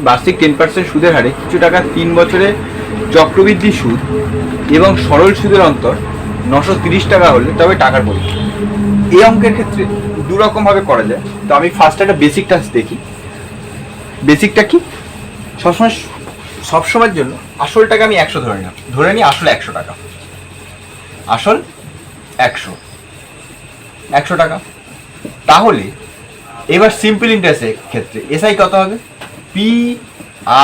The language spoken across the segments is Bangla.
বার্ষিক 10% সুদের হারে কিছু টাকা 3 বছরে চক্রবৃদ্ধি সুদ এবং সরল সুদের অন্তর 930 টাকা হলে তবে টাকার পরিমাণ। এই অঙ্কের ক্ষেত্রে দু রকম ভাবে করা যায়। তো আমি ফার্স্ট একটা বেসিকটা দেখি। বেসিকটা কি? সবসময়ের জন্য আসলটাকে আমি 100 ধরে নিই আসল 100 টাকা, আসল 100 টাকা। তাহলে এবার সিম্পল ইন্টারেস্টের ক্ষেত্রে এসআই কত হবে? P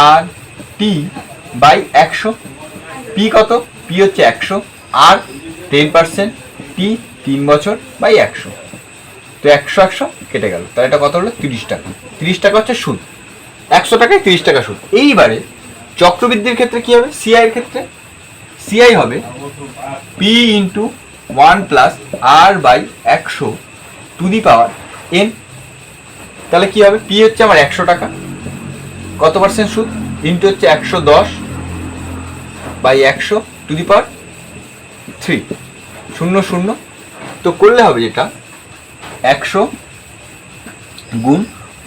R T by 100। P কত? পি হচ্ছে 100 আর 10%, টি 3 বছর বাই 100। তো 100 কেটে গেল, তাহলে এটা কত হলো? 30 টাকা। 30 টাকা হচ্ছে সুদ, 100 টাকায় 30 টাকা সুদ। এইবারে চক্রবৃদ্ধির ক্ষেত্রে কি হবে? সিআই এর ক্ষেত্রে সিআই হবে P into 1 plus R by 100 to the power N. তাহলে কি হবে? পি হচ্ছে আমার 100 টাকা, কত পার্সেন্ট সুদ, ইন্টু হচ্ছে 110 বাই 100 টু দি পাওয়ার 3, 0 তো করলে হবে যেটা 100 গুণ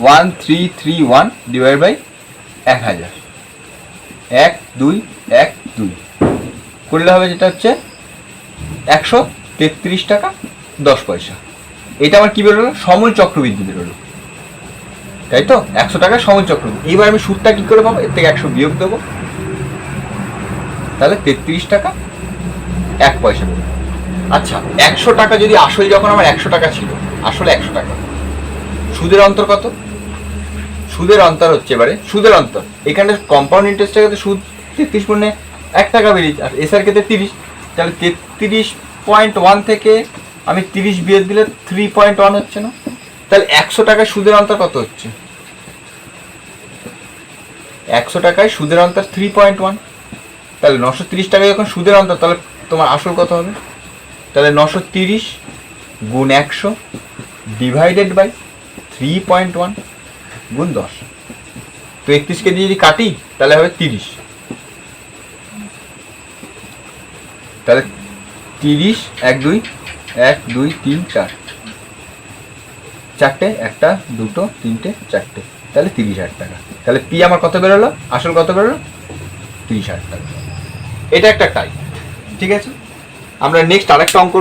1331 ডিভাইড বাই 1000, 1 2 1 2 করলে হবে যেটা হচ্ছে 133 টাকা 10 পয়সা। এটা আমার কি বেরোলো? সমল চক্রবৃদ্ধি বেরোলো, তাই তো? 100 টাকা সমল চক্রবৃদ্ধি। এবার আমি সুদটা কি করে পাবো? এর থেকে 100 বিয়োগ দেবো, তাহলে 33 টাকা 1 পয়সা বেরোলো। আচ্ছা, 100 টাকা যদি আসল, যখন আমার 100 টাকা ছিল, আসলে 100 টাকা, সুদের অন্তর কত? সুদের অন্তর হচ্ছে, এবারে সুদের অন্তর এখানে কম্পাউন্ড ইন্টারেস্টের ক্ষেত্রে সুদ 33 গুণে 1 টাকা বেরিয়েছে, আর এসআর ক্ষেত্রে 30। তাহলে 33.1 থেকে আমি 30 বিয়োগ দিলে 3.1 হচ্ছে না? তাহলে 100 টাকায় সুদের অন্তর কত হচ্ছে? 100 টাকায় সুদের অন্তর 3.1। তাহলে 930 টাকায় যখন সুদের অন্তর, তাহলে তোমার আসল কত হবে? তাহলে 930 গুণ 100 ডিভাইডেড বাই 3.1 গুণ 10। তো 31কে দিয়ে যদি কাটি তাহলে হবে 30। তাহলে 30 1 2 1 2 3 4 চারটে, 1 2 3 4, তাহলে 30,000 টাকা। তাহলে পি আমার কত বেরোলো? আসল কত বেরোলো? 30,000 টাকা। এটা একটা টাইপ, ঠিক আছে? আমরা নেক্সট আরেকটা অঙ্ক